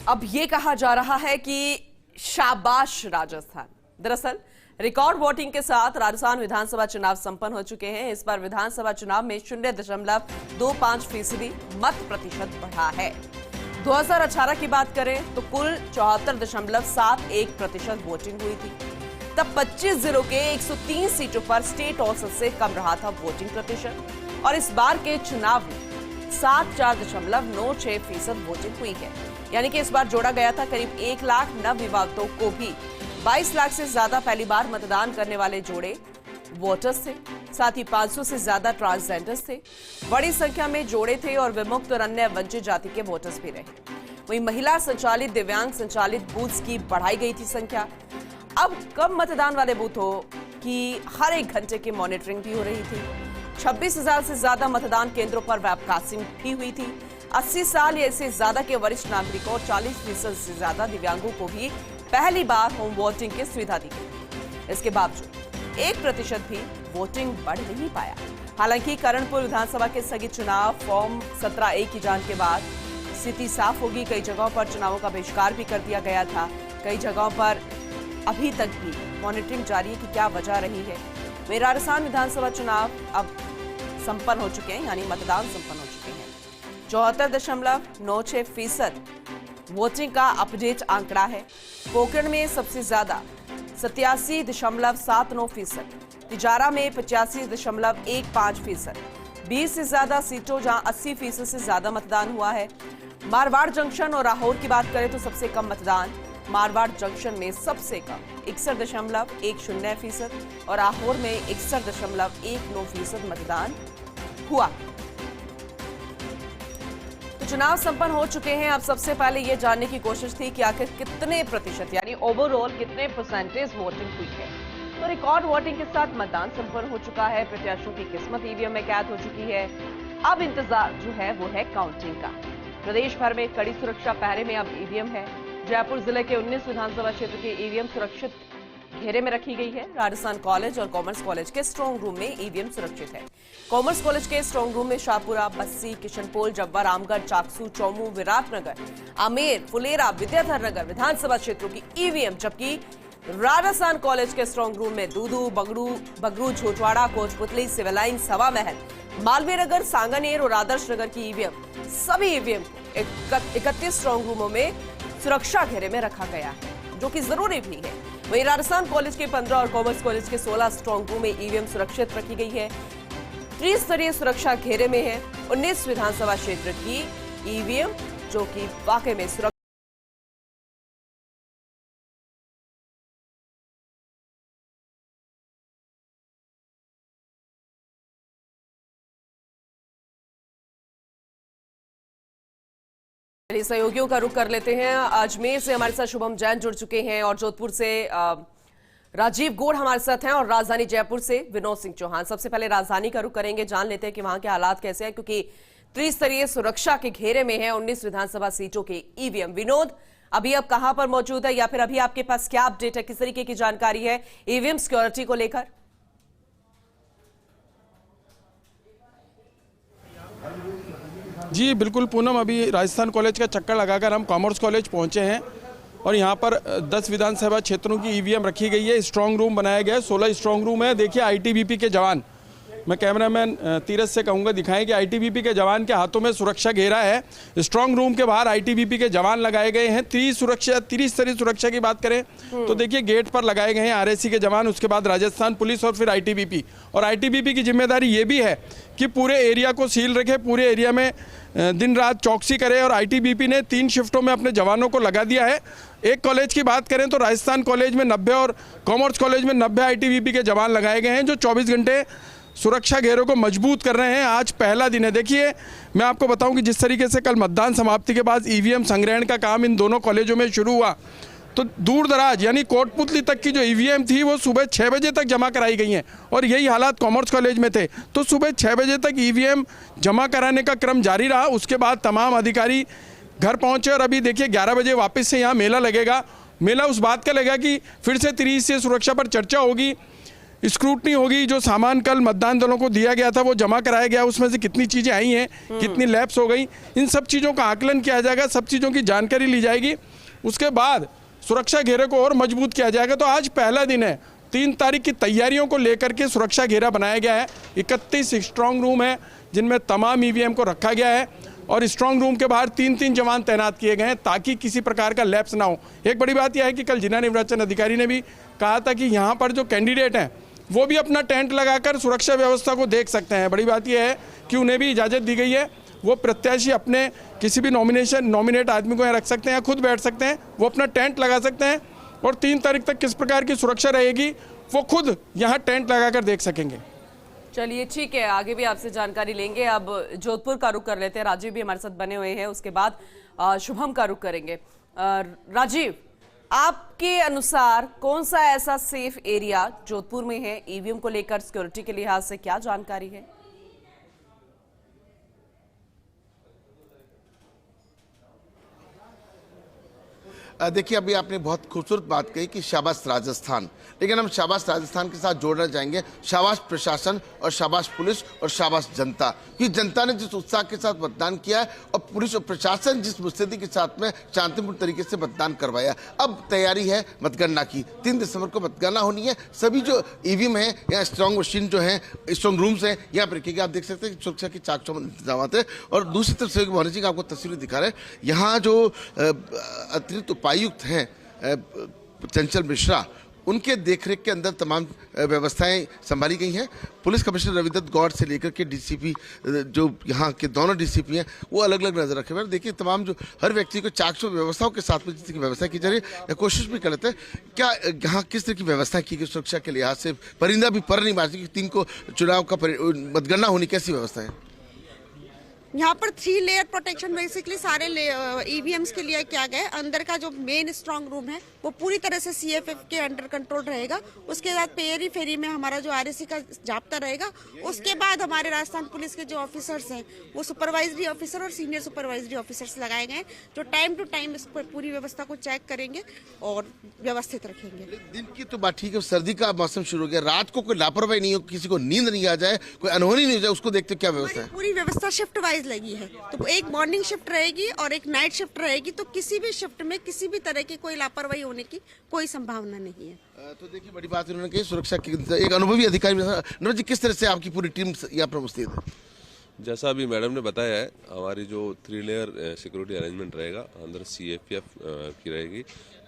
अब ये कहा जा रहा है कि शाबाश राजस्थान। दरअसल रिकॉर्ड वोटिंग के साथ राजस्थान विधानसभा चुनाव संपन्न हो चुके हैं। इस बार विधानसभा चुनाव में 0.25% मत प्रतिशत बढ़ा है। 2018 की बात करें तो कुल 74.71% वोटिंग हुई थी। तब 25 जिलों के 103 सीटों पर स्टेट औसत से कम रहा था वोटिंग प्रतिशत, और इस बार के चुनाव में 74.96% वोटिंग हुई है। यानी कि इस बार जोड़ा गया था करीब 1 लाख नवविवाहितों को भी 22 लाख से ज्यादा पहली बार मतदान करने वाले जोड़े वोटर्स थे। साथ ही 500 से ज्यादा ट्रांसजेंडर्स थे। बड़ी संख्या में जोड़े थे और विमुक्त और अन्य वंचित जाति के वोटर्स भी रहे। वहीं महिला संचालित, दिव्यांग संचालित बूथ्स की बढ़ाई गई थी संख्या। अब कम मतदान वाले बूथों की हर 1 घंटे की मॉनिटरिंग भी हो रही थी। 26,000 से ज्यादा मतदान केंद्रों पर वेबकास्टिंग भी हुई थी। 80 साल या इससे ज्यादा के वरिष्ठ नागरिकों और 40% से ज्यादा दिव्यांगों को भी पहली बार होम वोटिंग की सुविधा दी गई। इसके बावजूद 1% भी वोटिंग बढ़ नहीं पाया। हालांकि करणपुर विधानसभा के स्थगित चुनाव फॉर्म 17A की जांच के बाद स्थिति साफ होगी। कई जगहों पर चुनावों का बहिष्कार भी कर दिया गया था। कई जगहों पर अभी तक भी मॉनिटरिंग जारी है कि क्या वजह रही है। वे राजस्थान विधानसभा चुनाव अब संपन्न हो चुके हैं, यानी मतदान संपन्न हो चुके हैं। 74.96% वोटिंग का अपडेट आंकड़ा है। पोखरण में सबसे ज्यादा 87.79%, तिजारा में 85.15%, 20 से ज्यादा सीटों जहां 80% से ज्यादा मतदान हुआ है। मारवाड़ जंक्शन और राहौर की बात करें तो सबसे कम मतदान मारवाड़ जंक्शन में सबसे कम 61.10% और राहौर में 61.19% मतदान हुआ। तो चुनाव संपन्न हो चुके हैं। अब सबसे पहले यह जानने की कोशिश थी कि आखिर कितने प्रतिशत यानी ओवरऑल कितने परसेंटेज वोटिंग हुई है। तो रिकॉर्ड वोटिंग के साथ मतदान संपन्न हो चुका है। प्रत्याशियों की किस्मत ईवीएम में कैद हो चुकी है। अब इंतजार जो है वो है काउंटिंग का। प्रदेश भर में कड़ी सुरक्षा पहरे में अब ईवीएम है। जयपुर जिले के 19 विधानसभा क्षेत्र की ईवीएम सुरक्षित घेरे में रखी गई है। राजस्थान कॉलेज और कॉमर्स कॉलेज के स्ट्रांग रूम में ईवीएम सुरक्षित है। कॉमर्स कॉलेज के स्ट्रांग रूम में शाहपुरा, बस्सी, किशनपोल, जब्बा, रामगढ़, चाकसू, चौमू, विराटनगर, आमेर, फुलेरा, विद्याधर नगर विधानसभा क्षेत्रों की ईवीएम, जबकि राजस्थान कॉलेज के स्ट्रांग रूम में दूदू, बगरू, झोटवाड़ा, कोचपुतली, सिविल लाइन्स, हवा महल, मालवीय नगर, सांगानेर और आदर्श नगर की ईवीएम, सभी ईवीएम 31 स्ट्रांग रूमों में सुरक्षा घेरे में रखा गया है, जो कि जरूरी भी है। वहीं राजस्थान कॉलेज के 15 और कॉमर्स कॉलेज के 16 स्ट्रांग रूम में ईवीएम सुरक्षित रखी गई है। त्रिस्तरीय सुरक्षा घेरे में है 19 विधानसभा क्षेत्र की ईवीएम, जो कि वाकई में सुरक्षा। सहयोगियों का रुख कर लेते हैं। अजमेर से हमारे साथ शुभम जैन जुड़ चुके हैं और जोधपुर से राजीव गौड़ हमारे साथ हैं और राजधानी जयपुर से विनोद सिंह चौहान। सबसे पहले राजधानी का रुख करेंगे, जान लेते हैं कि वहां के हालात कैसे हैं, क्योंकि त्रिस्तरीय सुरक्षा के घेरे में है 19 विधानसभा सीटों के ईवीएम। विनोद, अभी अब कहां पर मौजूद है या फिर अभी आपके पास क्या अपडेट है, किस तरीके की जानकारी है ईवीएम सिक्योरिटी को लेकर? जी बिल्कुल पूनम, अभी राजस्थान कॉलेज का चक्कर लगाकर हम कॉमर्स कॉलेज पहुंचे हैं और यहाँ पर 10 विधानसभा क्षेत्रों की ईवीएम रखी गई है। स्ट्रांग रूम बनाया गया है, 16 स्ट्रांग रूम है। देखिए आईटीबीपी के जवान, मैं कैमरामैन तीरथ से कहूँगा दिखाएं कि आईटीबीपी के जवान के हाथों में सुरक्षा घेरा है। स्ट्रांग रूम के बाहर आईटीबीपी के जवान लगाए गए हैं। त्रिस्तरीय सुरक्षा की बात करें तो देखिए गेट पर लगाए गए हैं आरएसी के जवान, उसके बाद राजस्थान पुलिस और फिर आईटीबीपी। और आईटीबीपी की जिम्मेदारी ये भी है कि पूरे एरिया को सील रखे, पूरे एरिया में दिन रात चौकसी करे। और आईटीबीपी ने 3 शिफ्टों में अपने जवानों को लगा दिया है। एक कॉलेज की बात करें तो राजस्थान कॉलेज में 90 और कॉमर्स कॉलेज में 90 आईटीबीपी के जवान लगाए गए हैं, जो 24 घंटे सुरक्षा घेरों को मजबूत कर रहे हैं। आज पहला दिन है। देखिए मैं आपको बताऊं कि जिस तरीके से कल मतदान समाप्ति के बाद ईवीएम संग्रहण का काम इन दोनों कॉलेजों में शुरू हुआ, तो दूर दराज यानी कोटपुतली तक की जो ईवीएम थी वो सुबह 6 बजे तक जमा कराई गई हैं। और यही हालात कॉमर्स कॉलेज में थे, तो सुबह 6 बजे तक ईवीएम जमा कराने का क्रम जारी रहा। उसके बाद तमाम अधिकारी घर पहुंचे और अभी देखिए 11 बजे वापस से यहाँ मेला लगेगा। मेला उस बात का लगेगा कि फिर से त्रिस्तरीय सुरक्षा पर चर्चा होगी। स्क्रूटनी होगी, जो सामान कल मतदान दलों को दिया गया था वो जमा कराया गया, उसमें से कितनी चीज़ें आई हैं, कितनी लैप्स हो गई, इन सब चीज़ों का आकलन किया जाएगा, सब चीज़ों की जानकारी ली जाएगी। उसके बाद सुरक्षा घेरे को और मजबूत किया जाएगा। तो आज पहला दिन है, 3 तारीख की तैयारियों को लेकर के सुरक्षा घेरा बनाया गया है। 31 स्ट्रांग रूम है जिनमें तमाम ईवीएम को रखा गया है और स्ट्रांग रूम के बाहर 3-3 जवान तैनात किए गए हैं ताकि किसी प्रकार का लैप्स ना हो। एक बड़ी बात यह है कि कल जिला निर्वाचन अधिकारी ने भी कहा था कि यहाँ पर जो कैंडिडेट हैं वो भी अपना टेंट लगाकर सुरक्षा व्यवस्था को देख सकते हैं। बड़ी बात यह है कि उन्हें भी इजाज़त दी गई है, वो प्रत्याशी अपने किसी भी नॉमिनेट आदमी को यहाँ रख सकते हैं या खुद बैठ सकते हैं, वो अपना टेंट लगा सकते हैं और 3 तारीख तक किस प्रकार की सुरक्षा रहेगी वो खुद यहाँ टेंट लगाकर देख सकेंगे। चलिए ठीक है, आगे भी आपसे जानकारी लेंगे। अब जोधपुर का रुख कर लेते हैं, राजीव भी हमारे साथ बने हुए हैं, उसके बाद शुभम का रुख करेंगे। राजीव, आपके अनुसार कौन सा ऐसा सेफ एरिया जोधपुर में है? ईवीएम को लेकर सिक्योरिटी के लिहाज से क्या जानकारी है? देखिए, अभी आपने बहुत खूबसूरत बात कही कि शाबाश राजस्थान, लेकिन हम शाबाश राजस्थान के साथ जोड़ना चाहेंगे शाबाश प्रशासन और शाबाश पुलिस और शाबाश जनता, कि जनता ने जिस उत्साह के साथ मतदान किया है और पुलिस और प्रशासन जिस मुस्तैदी के साथ में शांतिपूर्ण तरीके से मतदान करवाया। अब तैयारी है मतगणना की, 3 दिसंबर को मतगणना होनी है। सभी जो ईवीएम है या स्ट्रॉन्ग मशीन जो है, स्ट्रॉन्ग रूम्स हैं, यहाँ पर रखिएगा। आप देख सकते हैं सुरक्षा की चाक चौबंद इंतजाम है। और दूसरी तरफ से मोहन जी आपको तस्वीरें दिखा रहे हैं, यहाँ जो अतिरिक्त उपायुक्त हैं चंचल मिश्रा, उनके देखरेख के अंदर तमाम व्यवस्थाएं संभाली गई हैं। पुलिस कमिश्नर रविदत्त गौड़ से लेकर के डीसीपी, जो यहाँ के दोनों डीसीपी हैं, वो अलग अलग नजर रखे हुए हैं। देखिए, तमाम जो हर व्यक्ति को चाकचौक व्यवस्थाओं के साथ में जिसकी व्यवस्था की जा रही है, या कोशिश भी कर लेते हैं। क्या यहाँ किस तरह की व्यवस्था की गई सुरक्षा के लिहाज से? परिंदा भी पर नहीं मार सके, 3 को चुनाव का मतगणना होनी, कैसी व्यवस्था है? यहाँ पर 3 लेयर प्रोटेक्शन बेसिकली सारे ईवीएम्स के लिए किया गया है। अंदर का जो मेन स्ट्रांग रूम है वो पूरी तरह से सीएफएफ के अंडर कंट्रोल रहेगा। उसके बाद पेरी फेरी में हमारा जो आरएसी का जाप्ता रहेगा। उसके बाद हमारे राजस्थान पुलिस के जो ऑफिसर्स हैं वो सुपरवाइजरी ऑफिसर और सीनियर सुपरवाइजरी ऑफिसर्स लगाए गए हैं, जो टाइम टू टाइम इस पर पूरी व्यवस्था को चेक करेंगे और व्यवस्थित रखेंगे। दिन की तो बात ठीक है, सर्दी का मौसम शुरू हो गया, रात को कोई लापरवाही नहीं हो, किसी को नींद नहीं आ जाए, कोई अनहोनी नहीं हो जाए, उसको देखते क्या व्यवस्था है? पूरी व्यवस्था शिफ्ट वाइज लगी है, तो एक मॉर्निंग शिफ्ट रहेगी और एक नाइट शिफ्ट रहेगी, तो किसी भी शिफ्ट में किसी भी तरह की कोई लापरवाही होने की कोई संभावना नहीं है। तो देखिए, बड़ी बात उन्होंने कही, सुरक्षा की एक अनुभवी अधिकारी। नरेश जी, किस तरह से आपकी पूरी टीम यहाँ पर मुस्तैद है? जैसा अभी मैडम ने बताया है, हमारी जो 3 लेयर सिक्योरिटी अरेंजमेंट रहेगा, अंदर सीएपीएफ की रहेगी,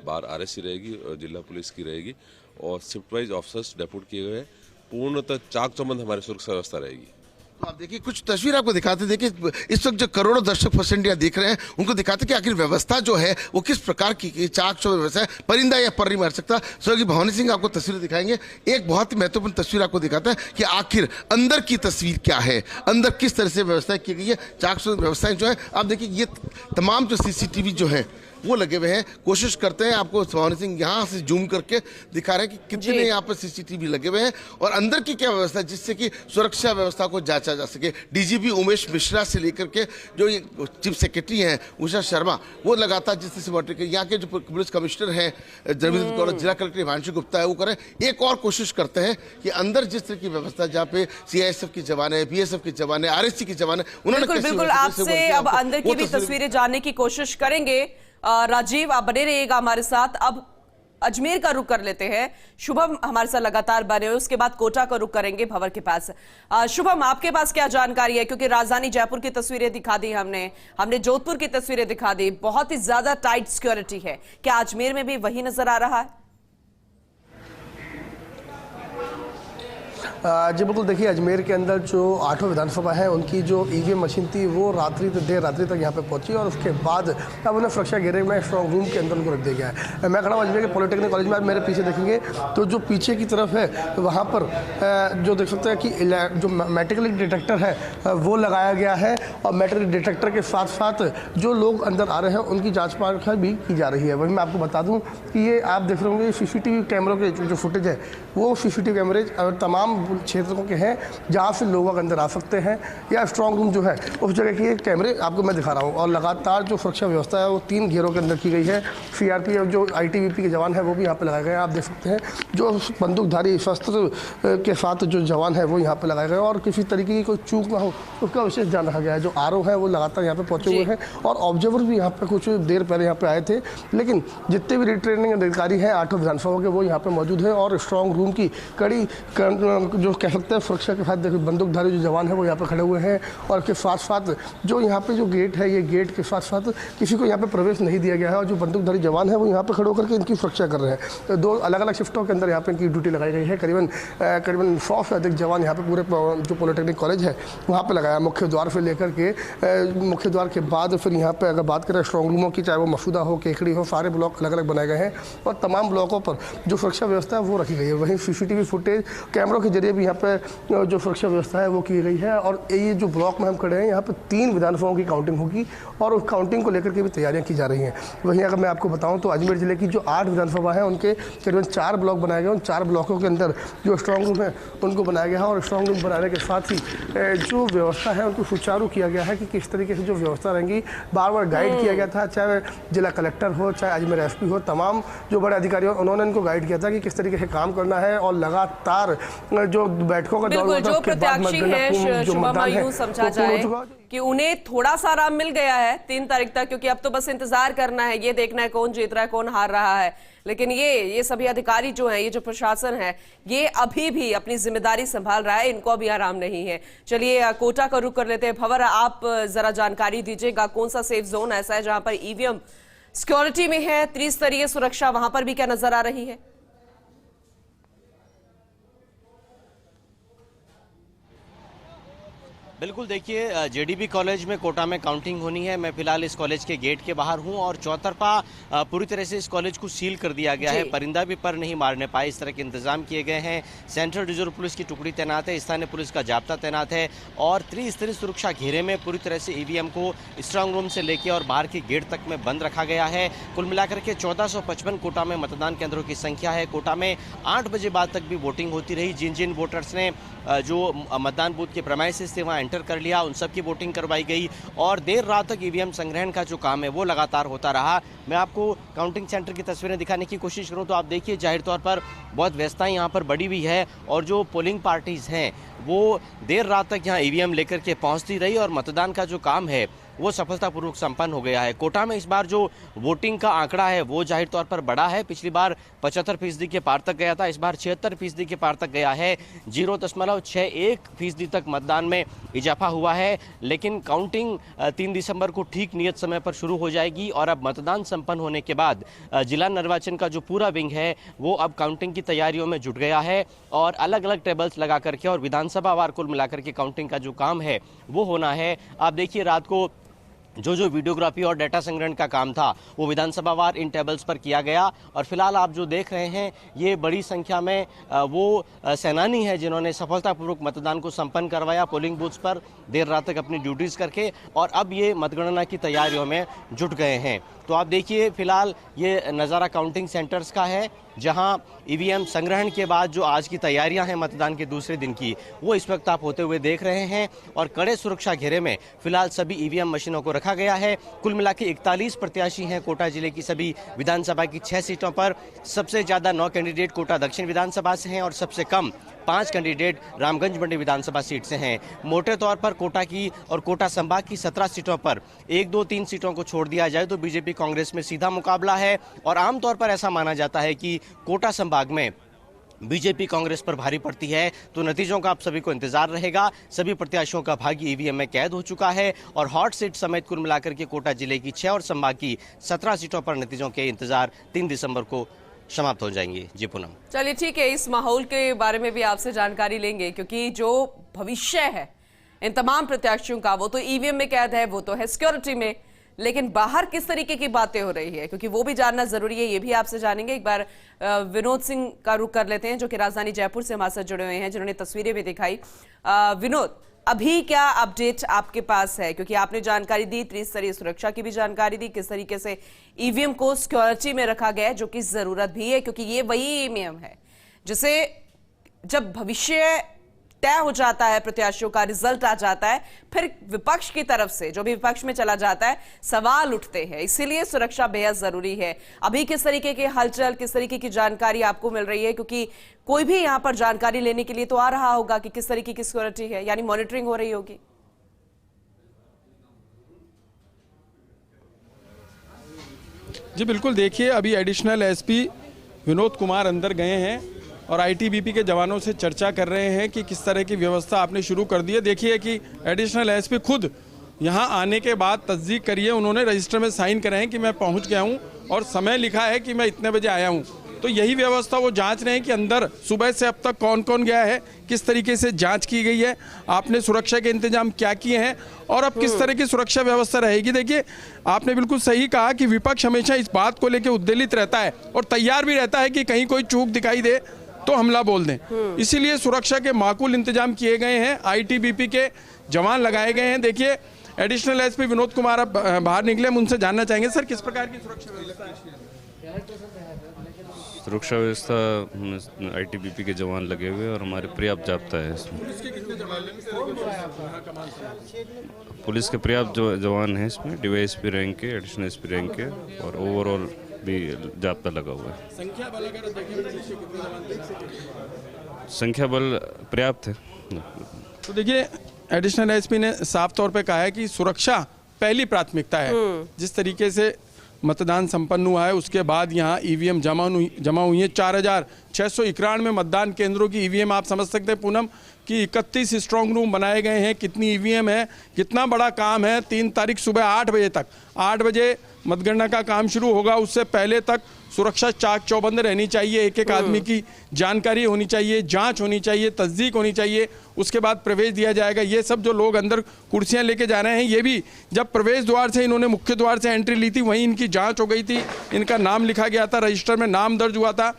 बाहर आरएससी रहेगी और जिला पुलिस की रहेगी और शिफ्ट वाइज ऑफिसर्स डेप्यूट किए गए हैं। पूर्णतः चाक चौबंद हमारी सुरक्षा व्यवस्था रहेगी। तो आप देखिए, कुछ तस्वीर आपको दिखाते, देखिए इस वक्त जो करोड़ों दर्शक परसेंट यहाँ देख रहे हैं, उनको दिखाते कि आखिर व्यवस्था जो है वो किस प्रकार की चाक चौबंद व्यवस्था है। परिंदा या पर नहीं मार सकता। स्वर्गीय भवानी सिंह आपको तस्वीर दिखाएंगे। एक बहुत ही महत्वपूर्ण तस्वीर आपको दिखाता है कि आखिर अंदर की तस्वीर क्या है, अंदर किस तरह से व्यवस्था की गई है। चाक चौबंद व्यवस्थाएं जो है, आप देखिए ये तमाम जो सीसीटीवी जो है वो लगे हुए हैं। कोशिश करते हैं, आपको भवानी सिंह यहाँ से जूम करके दिखा रहे हैं कि कितने यहाँ पर सीसीटीवी लगे हुए हैं और अंदर की क्या व्यवस्था है, जिससे कि सुरक्षा व्यवस्था को जांचा जा सके। डीजीपी उमेश मिश्रा से लेकर के जो ये चीफ सेक्रेटरी हैं उषा शर्मा, वो लगातार जिस तरह से मॉनिटर कर, यहाँ के जो पुलिस कमिश्नर हैं रविंद्र गौड़, जिला कलेक्टर हिमांशु गुप्ता है, वो करें। एक और कोशिश करते हैं कि अंदर जिस तरह की व्यवस्था, जहाँ पे सीआईएसएफ के जवान है, बीएसएफ के जवान है, आरएससी के जवान है, उन्होंने बिल्कुल आपसे अब अंदर की भी तस्वीरें जानने की कोशिश करेंगे। राजीव, आप बने रहिएगा हमारे साथ। अब अजमेर का रुख कर लेते हैं। शुभम हमारे साथ लगातार बने हुए, उसके बाद कोटा का रुख करेंगे भंवर के पास। शुभम, आपके पास क्या जानकारी है? क्योंकि राजधानी जयपुर की तस्वीरें दिखा दी हमने जोधपुर की तस्वीरें दिखा दी, बहुत ही ज्यादा टाइट सिक्योरिटी है। क्या अजमेर में भी वही नजर आ रहा है? जी बिल्कुल, देखिए अजमेर के अंदर जो 8वां विधानसभा है उनकी जो ईवीएम मशीन थी वो देर रात्रि तक यहाँ पे पहुंची और उसके बाद अब उन्हें सुरक्षा घेरे में स्ट्रॉन्ग रूम के अंदर उनको रख दिया गया है। मैं खड़ा हूँ अजमेर के पॉलिटेक्निक कॉलेज में। आप मेरे पीछे देखेंगे तो जो पीछे की तरफ है तो वहाँ पर जो देख सकते हैं कि जो मेटल डिटेक्टर है वो लगाया गया है और मेटल डिटेक्टर के साथ साथ जो लोग अंदर आ रहे हैं उनकी जाँच पड़ताल भी की जा रही है। वही मैं आपको बता दूँ कि ये आप देख रहे होंगे CCTV कैमरों के जो फुटेज है वो CCTV कैमरेज और तमाम क्षेत्रों के हैं जहाँ से लोग अंदर आ सकते हैं, या स्ट्रॉन्ग रूम जो है उस जगह के कैमरे आपको मैं दिखा रहा हूँ। और लगातार जो सुरक्षा व्यवस्था है वो 3 घेरों के अंदर की गई है। CRPF जो ITBP के जवान है वो भी यहाँ पे लगाए गए हैं। आप देख सकते हैं जो बंदूकधारी शस्त्र के साथ जो जवान है वो यहाँ पे लगाए गए और किसी तरीके की कोई चूक ना हो उसका विशेष ध्यान रखा गया है। जो RO है वो लगातार यहाँ पे पहुँचे हुए हैं और ऑब्जर्वर भी यहाँ पे कुछ देर पहले यहाँ पे आए थे, लेकिन जितने भी रिट्रेनिंग अधिकारी हैं 8 विधानसभा के वो यहाँ पे मौजूद हैं और स्ट्रॉन्ग रूम की कड़ी जो कह सकते हैं सुरक्षा के साथ देखिए बंदूकधारी जो जवान है वो यहाँ पे खड़े हुए हैं। और के साथ साथ जो यहाँ पे जो गेट है, ये गेट के साथ साथ किसी को यहाँ पे प्रवेश नहीं दिया गया है और जो बंदूकधारी जवान है वो यहाँ पे खड़े होकर के इनकी सुरक्षा कर रहे हैं। तो 2 अलग अलग शिफ्टों के अंदर यहाँ पे इनकी ड्यूटी लगाई गई है। करीबन 100 से अधिक जवान यहाँ पे पूरे जो पॉलिटेक्निक कॉलेज है वहाँ पे लगाया, मुख्य द्वार से लेकर के मुख्य द्वार के बाद फिर यहाँ पे अगर बात करें स्ट्रॉन्ग रूमों की, चाहे वो मसूदा हो, केकड़ी हो, सारे ब्लॉक अलग अलग बनाए गए हैं और तमाम ब्लॉकों पर जो सुरक्षा व्यवस्था है वो रखी गई है। वहीं CCTV फुटेज कैमरों के जरिए भी यहाँ पे जो सुरक्षा व्यवस्था है वो की गई है। और ये जो ब्लॉक में हम खड़े हैं यहाँ पे 3 विधानसभाओं की काउंटिंग होगी और उस काउंटिंग को लेकर के भी तैयारियां की जा रही हैं। वहीं अगर मैं आपको बताऊं तो अजमेर जिले की जो 8 विधानसभा है उनके करीबन 4 ब्लॉक बनाए गए। उन 4 ब्लॉकों के अंदर जो स्ट्रॉन्ग रूम है उनको बनाया गया है और स्ट्रॉन्ग रूम बनाने के साथ ही जो व्यवस्था है उनको सुचारू किया गया है कि किस तरीके से जो व्यवस्था रहेंगी। बार बार गाइड किया गया था, चाहे जिला कलेक्टर हो, चाहे अजमेर SP हो, तमाम जो बड़े अधिकारी हो उन्होंने इनको गाइड किया था कि किस तरीके से काम करना है। और लगातार जो बैठकों का दौर जो प्रत्याशी है शुभम, यूं समझा जाए कि उन्हें थोड़ा सा आराम मिल गया है 3 तारीख तक, क्योंकि अब तो बस इंतजार करना है, ये देखना है कौन जीत रहा है, कौन हार रहा है। लेकिन ये सभी अधिकारी जो हैं, ये जो प्रशासन है, ये अभी भी अपनी जिम्मेदारी संभाल रहा है, इनको अभी आराम नहीं है। चलिए कोटा का रुख कर लेते हैं। भंवर, आप जरा जानकारी दीजिएगा कौन सा सेफ जोन ऐसा है जहां पर EVM सिक्योरिटी में है, त्रिस्तरीय सुरक्षा, वहां पर भी क्या नजर आ रही है? बिल्कुल, देखिए JDB कॉलेज में कोटा में काउंटिंग होनी है। मैं फिलहाल इस कॉलेज के गेट के बाहर हूं और चौतरफा पूरी तरह से इस कॉलेज को सील कर दिया गया है। परिंदा भी पर नहीं मारने पाए, इस तरह के इंतजाम किए गए हैं। सेंट्रल रिजर्व पुलिस की टुकड़ी तैनात है, स्थानीय पुलिस का जाब्ता तैनात है और त्रिस्तरीय सुरक्षा घेरे में पूरी तरह से EVM को स्ट्रांग रूम से लेकर और बाहर के गेट तक में बंद रखा गया है। कुल मिलाकर के 1455 कोटा में मतदान केंद्रों की संख्या है। कोटा में 8 बजे बाद तक भी वोटिंग होती रही। जिन जिन वोटर्स ने जो मतदान बूथ के प्रेमाइसेस थे वहाँ एंटर कर लिया, उन सब की वोटिंग करवाई गई और देर रात तक EVM संग्रहण का जो काम है वो लगातार होता रहा। मैं आपको काउंटिंग सेंटर की तस्वीरें दिखाने की कोशिश करूं तो आप देखिए जाहिर तौर पर बहुत व्यवस्था यहाँ पर बढ़ी हुई है और जो पोलिंग पार्टीज हैं वो देर रात तक यहाँ EVM लेकर के पहुँचती रही और मतदान का जो काम है वो सफलतापूर्वक संपन्न हो गया है। कोटा में इस बार जो वोटिंग का आंकड़ा है वो जाहिर तौर पर बढ़ा है। पिछली बार 75% के पार तक गया था, इस बार 76% के पार तक गया है। 0.61% तक मतदान में इजाफा हुआ है। लेकिन काउंटिंग 3 दिसंबर को ठीक नियत समय पर शुरू हो जाएगी और अब मतदान संपन्न होने के बाद जिला निर्वाचन का जो पूरा विंग है वो अब काउंटिंग की तैयारियों में जुट गया है और अलग अलग टेबल्स लगा करके और विधानसभा वार कुल मिलाकर के काउंटिंग का जो काम है वो होना है। आप देखिए रात को जो वीडियोग्राफी और डाटा संग्रहण का काम था वो विधानसभा वार इन टेबल्स पर किया गया और फिलहाल आप जो देख रहे हैं ये बड़ी संख्या में वो सेनानी है जिन्होंने सफलतापूर्वक मतदान को संपन्न करवाया पोलिंग बूथ्स पर देर रात तक अपनी ड्यूटीज करके और अब ये मतगणना की तैयारियों में जुट गए हैं। तो आप देखिए फिलहाल ये नज़ारा काउंटिंग सेंटर्स का है जहां EVM संग्रहण के बाद जो आज की तैयारियां हैं मतदान के दूसरे दिन की वो इस वक्त आप होते हुए देख रहे हैं और कड़े सुरक्षा घेरे में फिलहाल सभी EVM मशीनों को रखा गया है। कुल मिला के 41 प्रत्याशी हैं कोटा जिले की सभी विधानसभा की 6 सीटों पर। सबसे ज़्यादा 9 कैंडिडेट कोटा दक्षिण विधानसभा से हैं और सबसे कम 5 कैंडिडेट रामगंज मंडी विधानसभा सीट से हैं। मोटे तौर पर कोटा की और कोटा संभाग की 17 सीटों पर 1, 2, 3 सीटों को छोड़ दिया जाए तो बीजेपी कांग्रेस में सीधा मुकाबला है और आमतौर पर ऐसा माना जाता है कि कोटा संभाग में बीजेपी कांग्रेस पर भारी पड़ती है। तो नतीजों का आप सभी को इंतजार रहेगा। सभी प्रत्याशियों का भाग्य EVM में कैद हो चुका है और हॉट सीट समेत कुल मिलाकर के कोटा जिले की 6 और संभाग की 17 सीटों पर नतीजों के इंतजार 3 दिसंबर को समाप्त हो जाएंगे। जी पूनम। चलिए ठीक है, इस माहौल के बारे में भी आपसे जानकारी लेंगे क्योंकि जो भविष्य है इन तमाम प्रत्याशियों का वो तो EVM में कैद है, वो तो है सिक्योरिटी में, लेकिन बाहर किस तरीके की बातें हो रही है क्योंकि वो भी जानना जरूरी है, ये भी आपसे जानेंगे। एक बार विनोद सिंह का रुख कर लेते हैं जो कि राजधानी जयपुर से हमारे साथ जुड़े हुए हैं, जिन्होंने तस्वीरें भी दिखाई। विनोद, अभी क्या अपडेट आपके पास है क्योंकि आपने जानकारी दी, त्रिस्तरीय सुरक्षा की भी जानकारी दी, किस तरीके से EVM को सिक्योरिटी में रखा गया है जो कि जरूरत भी है क्योंकि ये वही EVM है जिसे जब भविष्य तय हो जाता है, प्रत्याशियों का रिजल्ट आ जाता है, फिर विपक्ष की तरफ से जो भी विपक्ष में चला जाता है सवाल उठते हैं। इसीलिए सुरक्षा बेहद जरूरी है। अभी किस तरीके के हलचल, किस तरीके की जानकारी आपको मिल रही है, क्योंकि कोई भी यहां पर जानकारी लेने के लिए तो आ रहा होगा कि किस तरीके की सिक्योरिटी है, यानी मॉनिटरिंग हो रही होगी। जी बिल्कुल, देखिए अभी एडिशनल एसपी विनोद कुमार अंदर गए हैं और आईटीबीपी के जवानों से चर्चा कर रहे हैं कि किस तरह की व्यवस्था आपने शुरू कर दी है। देखिए कि एडिशनल एसपी खुद यहां आने के बाद तस्दीक करिए, उन्होंने रजिस्टर में साइन करे हैं कि मैं पहुंच गया हूं और समय लिखा है कि मैं इतने बजे आया हूं। तो यही व्यवस्था वो जांच रहे हैं कि अंदर सुबह से अब तक कौन कौन गया है, किस तरीके से जांच की गई है, आपने सुरक्षा के इंतजाम क्या किए हैं और अब किस तरह की सुरक्षा व्यवस्था रहेगी। देखिए आपने बिल्कुल सही कहा कि विपक्ष हमेशा इस बात को लेकर उद्वेलित रहता है और तैयार भी रहता है कि कहीं कोई चूक दिखाई दे तो हमला बोल दें। इसीलिए सुरक्षा के माकूल इंतजाम किए गए हैं, आईटीबीपी के जवान लगाए गए हैं। देखिए एडिशनल एसपी विनोद कुमार अब बाहर निकले, हम उनसे जानना चाहेंगे सर किस प्रकार की सुरक्षा व्यवस्था है। सुरक्षा व्यवस्था आईटीबीपी के जवान लगे हुए और हमारे पर्याप्त जाब्ता है इसमें। पुलिस के पर्याप्त जवान हैं इसमें, डीवाईएसपी रैंक के, एडिशनल एसपी रैंक के और ओवरऑल भी जाब्ता लगा हुआ है। संख्या बल पर्याप्त है। तो देखिए एडिशनल एसपी ने साफ तौर पे कहा है कि सुरक्षा पहली प्राथमिकता है। जिस तरीके से मतदान संपन्न हुआ है उसके बाद यहाँ ईवीएम जमा हुई है। 4691 मतदान केंद्रों की ईवीएम आप समझ सकते हैं पूनम कि 31 स्ट्रांग रूम बनाए गए हैं। कितनी ईवीएम है, कितना बड़ा काम है। 3 तारीख सुबह 8 बजे तक, 8 बजे मतगणना का काम शुरू होगा, उससे पहले तक सुरक्षा चाक चौबंद रहनी चाहिए। एक एक आदमी की जानकारी होनी चाहिए, जांच होनी चाहिए, तस्दीक होनी चाहिए, उसके बाद प्रवेश दिया जाएगा। ये सब जो लोग अंदर कुर्सियां लेके जा रहे हैं, ये भी जब प्रवेश द्वार से इन्होंने मुख्य द्वार से एंट्री ली थी वहीं इनकी जांच हो गई थी, इनका नाम लिखा गया था, रजिस्टर में नाम दर्ज हुआ था।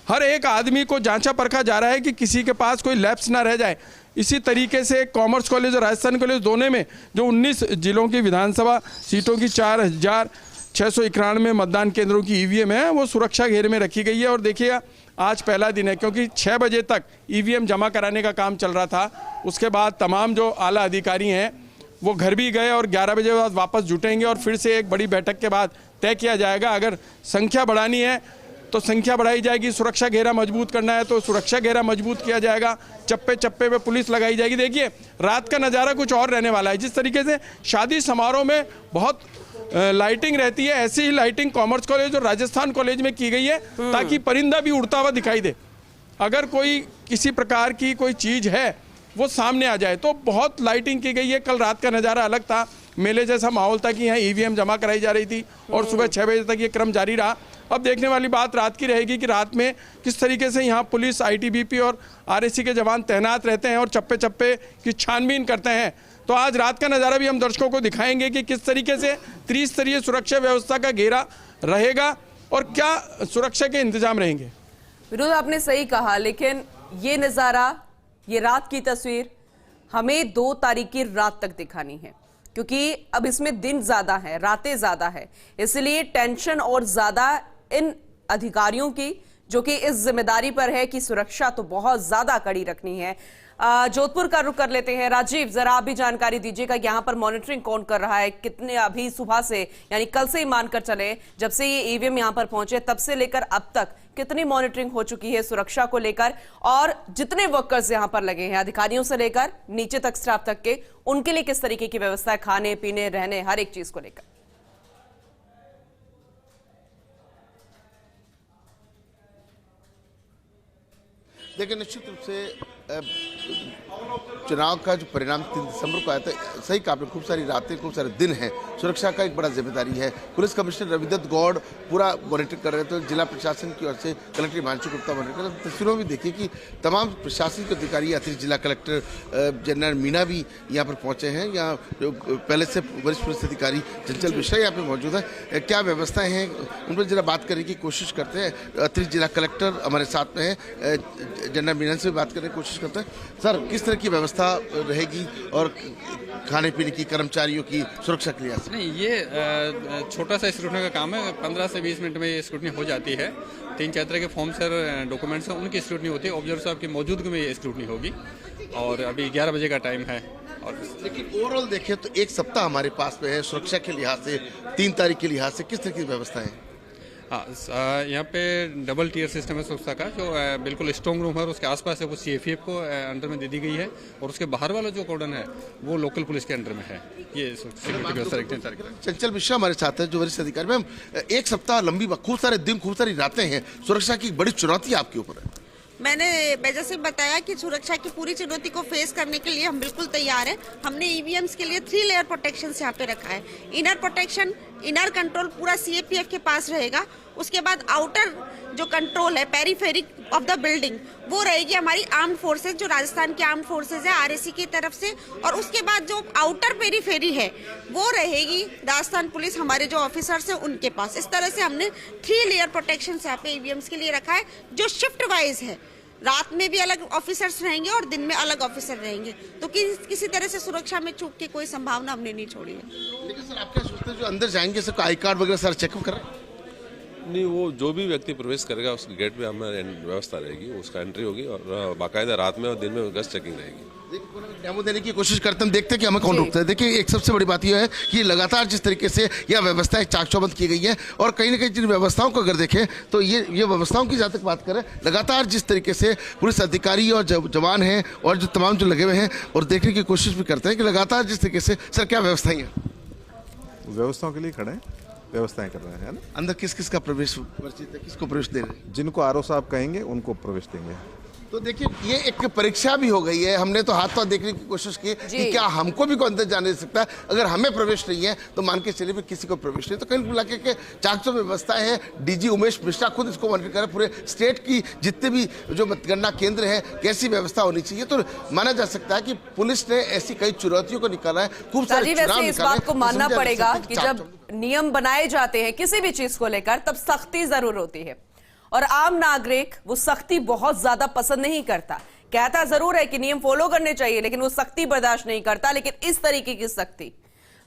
हर एक आदमी को जांचा परखा जा रहा है कि किसी के पास कोई लैप्स ना रह जाए। इसी तरीके से कॉमर्स कॉलेज और राजस्थान कॉलेज दोनों में जो 19 जिलों की विधानसभा सीटों की 4691 मतदान केंद्रों की ईवीएम है वो सुरक्षा घेरे में रखी गई है। और देखिए आज पहला दिन है क्योंकि 6 बजे तक ईवीएम जमा कराने का काम चल रहा था। उसके बाद तमाम जो आला अधिकारी हैं वो घर भी गए और 11 बजे बाद वापस जुटेंगे और फिर से एक बड़ी बैठक के बाद तय किया जाएगा। अगर संख्या बढ़ानी है तो संख्या बढ़ाई जाएगी, सुरक्षा घेरा मजबूत करना है तो सुरक्षा घेरा मजबूत किया जाएगा, चप्पे चप्पे पे पुलिस लगाई जाएगी। देखिए रात का नज़ारा कुछ और रहने वाला है। जिस तरीके से शादी समारोह में बहुत लाइटिंग रहती है, ऐसी ही लाइटिंग कॉमर्स कॉलेज और राजस्थान कॉलेज में की गई है ताकि परिंदा भी उड़ता हुआ दिखाई दे। अगर कोई किसी प्रकार की कोई चीज़ है वो सामने आ जाए तो बहुत लाइटिंग की गई है। कल रात का नज़ारा अलग था, मेले जैसा माहौल था कि यहाँ ईवीएम जमा कराई जा रही थी और सुबह 6 बजे तक ये क्रम जारी रहा। अब देखने वाली बात रात की रहेगी कि रात में किस तरीके से यहाँ पुलिस, आईटीबीपी और आरएसी के जवान तैनात रहते हैं और चप्पे चप्पे की छानबीन करते हैं। तो आज रात का नज़ारा भी हम दर्शकों को दिखाएंगे कि किस तरीके से त्रिस्तरीय सुरक्षा व्यवस्था का घेरा रहेगा और क्या सुरक्षा के इंतजाम रहेंगे। विनोद आपने सही कहा, लेकिन ये नज़ारा, ये रात की तस्वीर हमें 2 तारीख की रात तक दिखानी है क्योंकि अब इसमें दिन ज्यादा है, रातें ज्यादा है, इसलिए टेंशन और ज्यादा इन अधिकारियों की जो कि इस जिम्मेदारी पर है कि सुरक्षा तो बहुत ज्यादा कड़ी रखनी है। जोधपुर का रुख कर लेते हैं। राजीव, जरा आप भी जानकारी दीजिएगा, यहाँ पर मॉनिटरिंग कौन कर रहा है, कितने अभी सुबह से यानी कल से ही मानकर चले जब से ये ईवीएम यहाँ पर पहुंचे तब से लेकर अब तक कितनी मॉनिटरिंग हो चुकी है सुरक्षा को लेकर, और जितने वर्कर्स यहाँ पर लगे हैं अधिकारियों से लेकर नीचे तक स्टाफ तक के, उनके लिए किस तरीके की व्यवस्था है, खाने पीने रहने हर एक चीज को लेकर? देखिए निश्चित रूप से चुनाव का जो परिणाम 3 दिसंबर को आया था, सही कहा आपने, खूब सारी रातें, खूब सारे दिन हैं, सुरक्षा का एक बड़ा जिम्मेदारी है। पुलिस कमिश्नर रविदत्त गौड़ पूरा मॉनिटर कर रहे थे, जिला प्रशासन की ओर से कलेक्टर हिमांशु गुप्ता मॉनिटर कर रहे थे। तस्वीरों में देखिए कि तमाम प्रशासनिक अधिकारी, अतिरिक्त जिला कलेक्टर जनरल मीना भी यहाँ पर पहुँचे हैं। यहाँ पहले से वरिष्ठ पुलिस अधिकारी चंचल मिश्रा यहाँ पर मौजूद है। क्या व्यवस्थाएँ हैं उन पर जरा बात करने की कोशिश करते हैं। अतिरिक्त जिला कलेक्टर हमारे साथ में है, जनरल मीना से बात करने की कोशिश करते हैं। सर, किस तरह की व्यवस्था रहेगी और खाने पीने की, कर्मचारियों की सुरक्षा के लिए? नहीं, ये छोटा सा स्क्रूटनी का काम है। 15 से 20 मिनट में ये स्क्रूटनी हो जाती है। 3-4 तरह के फॉर्म सर डॉक्यूमेंट्स हैं, उनकी स्क्रूटनी होती है। ऑब्जर्वर साहब की मौजूदगी में ये स्क्रूटनी होगी और अभी 11 बजे का टाइम है। और लेकिन ओवरऑल देखें तो एक सप्ताह हमारे पास में है, सुरक्षा के लिहाज से, 3 तारीख के लिहाज से किस तरह की व्यवस्था है? हाँ, यहाँ पे डबल टियर सिस्टम है सुरक्षा का, जो बिल्कुल स्ट्रॉन्ग रूम है और उसके आसपास है वो CFF को अंडर में दे दी गई है और उसके बाहर वाला जो कॉर्डन है वो लोकल पुलिस के अंडर में है। ये सिक्योरिटी व्यवस्था। चंचल मिश्रा हमारे साथ है, जो वरिष्ठ अधिकारी। मैम, एक सप्ताह लंबी, खूब सारे दिन, खूब सारी रातें हैं, सुरक्षा की बड़ी चुनौती आपके ऊपर है। मैंने जैसे बताया कि सुरक्षा की पूरी चुनौती को फेस करने के लिए हम बिल्कुल तैयार हैं। हमने ईवीएम्स के लिए 3 लेयर प्रोटेक्शन यहाँ पे रखा है। इनर प्रोटेक्शन, इनर कंट्रोल पूरा CFF के पास रहेगा। उसके बाद आउटर जो कंट्रोल है, पेरीफेरिक ऑफ द बिल्डिंग, वो रहेगी हमारी आर्म्ड फोर्सेज, जो राजस्थान की आर्म्ड फोर्सेज है RSC की तरफ से। और उसके बाद जो आउटर पेरीफेरी है वो रहेगी राजस्थान पुलिस, हमारे जो ऑफिसर्स हैं उनके पास। इस तरह से हमने 3 लेयर प्रोटेक्शन यहाँ पे ईवीएम्स के लिए रखा है, जो शिफ्ट वाइज है। रात में भी अलग ऑफिसर्स रहेंगे और दिन में अलग ऑफिसर रहेंगे, तो किसी तरह से सुरक्षा में चूक की कोई संभावना हमने नहीं छोड़ी है। लेकिन सर, आप क्या सोचते हैं जो अंदर जाएंगे सबका आई कार्ड वगैरह सर चेकअप कर रहे हैं? नहीं, वो जो भी व्यक्ति प्रवेश करेगा उसके गेट पे हमारी व्यवस्था रहेगी, उसका एंट्री होगी और बाकायदा रात में और दिन में गश्त चेकिंग रहेगी। डेमो देने की कोशिश करते हैं, देखते हैं कि हमें कौन रोकता है। देखिए, एक सबसे बड़ी बात यह है कि लगातार जिस तरीके से यह व्यवस्थाएं चाक चौबंद की गई है और कहीं ना कहीं जिन व्यवस्थाओं को अगर देखें तो ये व्यवस्थाओं की जहाँ तक बात करें, लगातार जिस तरीके से पुलिस अधिकारी और जवान हैं और जो तमाम जो लगे हुए हैं और देखने की कोशिश भी करते हैं कि लगातार जिस तरीके से सर क्या व्यवस्थाएं हैं? व्यवस्थाओं के लिए खड़े हैं, व्यवस्थाएं कर रहे हैं, है ना। अंदर किस किस का प्रवेश वर्जित है, किसको प्रवेश दे रहे हैं? जिनको आरओ साहब कहेंगे उनको प्रवेश देंगे। तो देखिए, ये एक परीक्षा भी हो गई है। हमने तो हाथ पांव देखने की कोशिश की कि क्या हमको भी कोई अंदर जाने दे सकता है। अगर हमें प्रवेश नहीं है तो मान के चलिए भी किसी को प्रवेश नहीं। तो कहीं बुला के चाक-चौबंद व्यवस्थाएं हैं। DG उमेश मिश्रा खुद इसको मॉनिटर कर रहे, पूरे स्टेट की जितने भी जो मतगणना केंद्र है कैसी व्यवस्था होनी चाहिए। तो माना जा सकता है कि पुलिस ने ऐसी कई चुनौतियों को निकाला है, खूब सारे चुनाव इस बात को मानना पड़ेगा कि जब नियम बनाए जाते हैं किसी भी चीज को लेकर, तब सख्ती जरूर होती है और आम नागरिक वो सख्ती बहुत ज्यादा पसंद नहीं करता। कहता जरूर है कि नियम फॉलो करने चाहिए, लेकिन वो सख्ती बर्दाश्त नहीं करता। लेकिन इस तरीके की सख्ती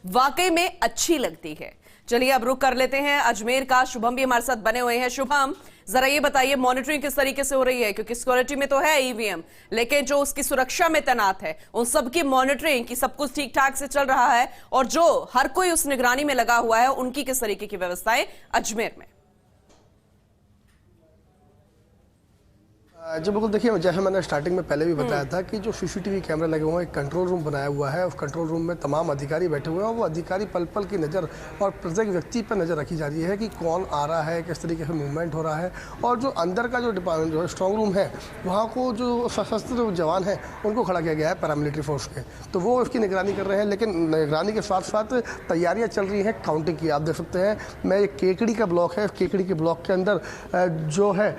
वाकई में अच्छी लगती है। चलिए अब रुक कर लेते हैं अजमेर का। शुभम भी हमारे साथ बने हुए हैं। शुभम, जरा ये बताइए मॉनिटरिंग किस तरीके से हो रही है, क्योंकि सिक्योरिटी में तो है ईवीएम, लेकिन जो उसकी सुरक्षा में तैनात है उन सबकी मॉनिटरिंग की सब कुछ ठीक ठाक से चल रहा है, और जो हर कोई उस निगरानी में लगा हुआ है उनकी किस तरीके की व्यवस्थाएं अजमेर में? जी बिल्कुल, देखिए जैसे मैंने स्टार्टिंग में पहले भी बताया था कि जो CCTV कैमरे लगे हुए हैं, एक कंट्रोल रूम बनाया हुआ है। उस कंट्रोल रूम में तमाम अधिकारी बैठे हुए हैं और वो अधिकारी पल पल की नज़र और प्रत्येक व्यक्ति पर नज़र रखी जा रही है कि कौन आ रहा है, किस तरीके से मूवमेंट हो रहा है। और जो अंदर का जो डिपार्टमेंट जो स्ट्रॉन्ग रूम है, वहाँ को जो सशस्त्र जवान हैं उनको खड़ा किया गया है पैरामिलिट्री फोर्स के, तो वो उसकी निगरानी कर रहे हैं। लेकिन निगरानी के साथ साथ तैयारियाँ चल रही हैं काउंटिंग की। आप देख सकते हैं, मैं एक केकड़ी का ब्लॉक है, केकड़ी के ब्लॉक के अंदर जो है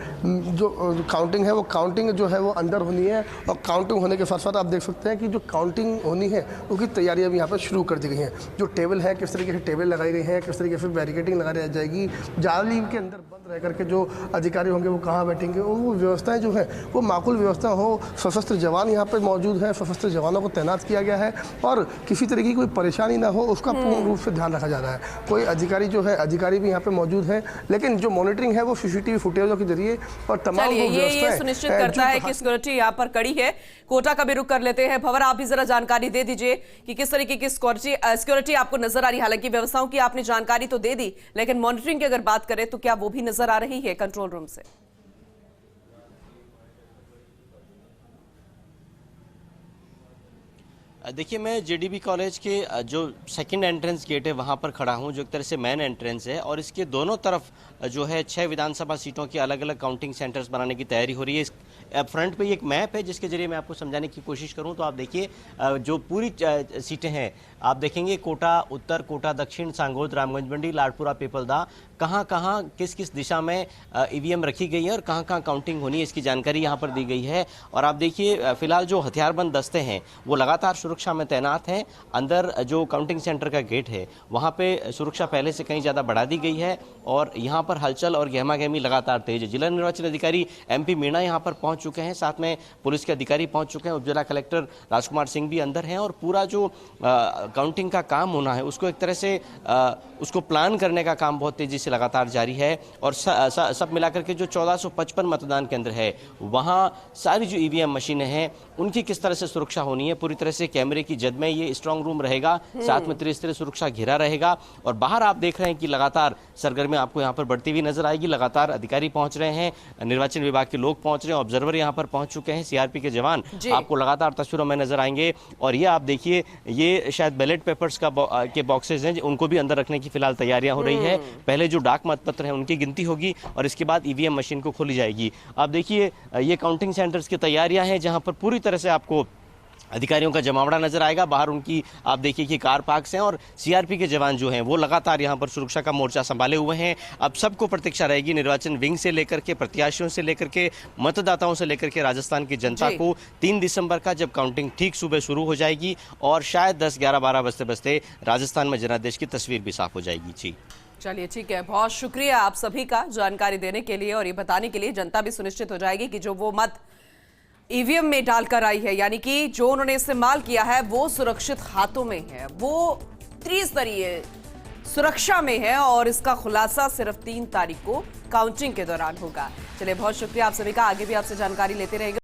जो काउंटिंग है, वो काउंटिंग जो है वो अंदर होनी है। और काउंटिंग होने के साथ साथ आप देख सकते हैं कि जो काउंटिंग होनी है उसकी तैयारियां भी यहाँ पर शुरू कर दी गई हैं। जो टेबल है, किस तरीके से टेबल लगाई गई है, किस तरीके से बैरिकेडिंग लगाई जाएगी, जाली के अंदर बंद रह करके जो अधिकारी होंगे वो कहाँ बैठेंगे, वो व्यवस्थाएं जो है वो माकूल व्यवस्था हो। सशस्त्र जवान यहाँ पर मौजूद है, सशस्त्र जवानों को तैनात किया गया है और किसी तरीके की कोई परेशानी ना हो उसका पूर्ण रूप से ध्यान रखा जा रहा है। कोई अधिकारी जो है, अधिकारी भी यहाँ पे मौजूद है, लेकिन जो मॉनिटरिंग है वो CCTV फुटेजों के जरिए और तमाम ये सुनिश्चित करता है कि सिक्योरिटी यहाँ पर कड़ी है। कोटा का भी रुख कर लेते हैं। भंवर, आप भी जरा जानकारी दे दीजिए कि किस तरीके की सिक्योरिटी आपको नजर आ रही है। हालांकि व्यवस्थाओं की आपने जानकारी तो दे दी, लेकिन मॉनिटरिंग की अगर बात करें तो क्या वो भी नजर आ रही है कंट्रोल रूम से? देखिए, मैं JDB कॉलेज के जो सेकंड एंट्रेंस गेट है वहाँ पर खड़ा हूँ, जो एक तरह से मेन एंट्रेंस है, और इसके दोनों तरफ जो है 6 विधानसभा सीटों की अलग अलग काउंटिंग सेंटर्स बनाने की तैयारी हो रही है। इस फ्रंट पे एक मैप है जिसके जरिए मैं आपको समझाने की कोशिश करूं तो आप देखिए जो पूरी सीटें हैं आप देखेंगे कोटा उत्तर, कोटा दक्षिण, सांगोद, रामगंज मंडी, लाडपुरा, पीपलदा, कहां किस किस दिशा में ईवीएम रखी गई है और कहां काउंटिंग होनी है, इसकी जानकारी यहां पर दी गई है। और आप देखिए फिलहाल जो हथियारबंद दस्ते हैं वो लगातार सुरक्षा में तैनात हैं। अंदर जो काउंटिंग सेंटर का गेट है वहां पे सुरक्षा पहले से कहीं ज़्यादा बढ़ा दी गई है और यहां पर हलचल और गहमा-गहमी लगातार तेज है। जिला निर्वाचन अधिकारी MP मीणा यहां पर पहुंच चुके हैं, साथ में पुलिस के अधिकारी पहुंच चुके हैं, उप जिला कलेक्टर राजकुमार सिंह भी अंदर हैं और पूरा जो काउंटिंग का काम होना है उसको एक तरह से उसको प्लान करने का काम बहुत तेजी से लगातार जारी है। और सब मिलाकर के जो 1455 मतदान केंद्र है वहां सारी जो ईवीएम मशीनें हैं उनकी किस तरह से सुरक्षा होनी है, पूरी तरह से कैमरे की जद में ये स्ट्रांग रूम रहेगा, साथ में त्रिस्तरीय सुरक्षा घेरा रहेगा। और बाहर आप देख रहे हैं कि लगातार सरगर्मी आपको यहाँ पर बढ़ती हुई नजर आएगी। लगातार अधिकारी पहुंच रहे हैं, निर्वाचन विभाग के लोग पहुंच रहे हैं, ऑब्जर्वर यहाँ पर पहुंच चुके हैं, CRP के जवान आपको लगातार तस्वीरों में नजर आएंगे। और ये आप देखिए ये शायद बैलेट पेपर्स के बॉक्सेज हैं, उनको भी अंदर रखने की फिलहाल तैयारियां हो रही है। पहले जो डाक मतपत्र हैं उनकी गिनती होगी और इसके बाद ईवीएम मशीन को खोली जाएगी। आप देखिए ये काउंटिंग सेंटर्स की तैयारियां हैं जहां पर पूरी तरह से आपको अधिकारियों का जमावड़ा नजर आएगा। बाहर उनकी आप देखिए कि कार पार्क्स हैं और CRP के जवान जो हैं वो लगातार यहां पर सुरक्षा का मोर्चा संभाले हुए हैं। अब सबको प्रतीक्षा रहेगी, निर्वाचन विंग से लेकर के प्रत्याशियों से लेकर के मतदाताओं से लेकर के राजस्थान की जनता को 3 दिसंबर का जब काउंटिंग ठीक सुबह शुरू हो जाएगी और शायद 10, 11, 12 बजते बजते राजस्थान में जनादेश की तस्वीर भी साफ हो जाएगी। जी चलिए ठीक है, बहुत शुक्रिया आप सभी का जानकारी देने के लिए और ये बताने के लिए जनता भी सुनिश्चित हो जाएगी कि जो वो मत ईवीएम में डालकर आई है यानी कि जो उन्होंने इस्तेमाल किया है वो सुरक्षित हाथों में है, वो त्रिस्तरीय सुरक्षा में है और इसका खुलासा सिर्फ 3 तारीख को काउंटिंग के दौरान होगा। चलिए बहुत शुक्रिया आप सभी का, आगे भी आपसे जानकारी लेते रहेंगे।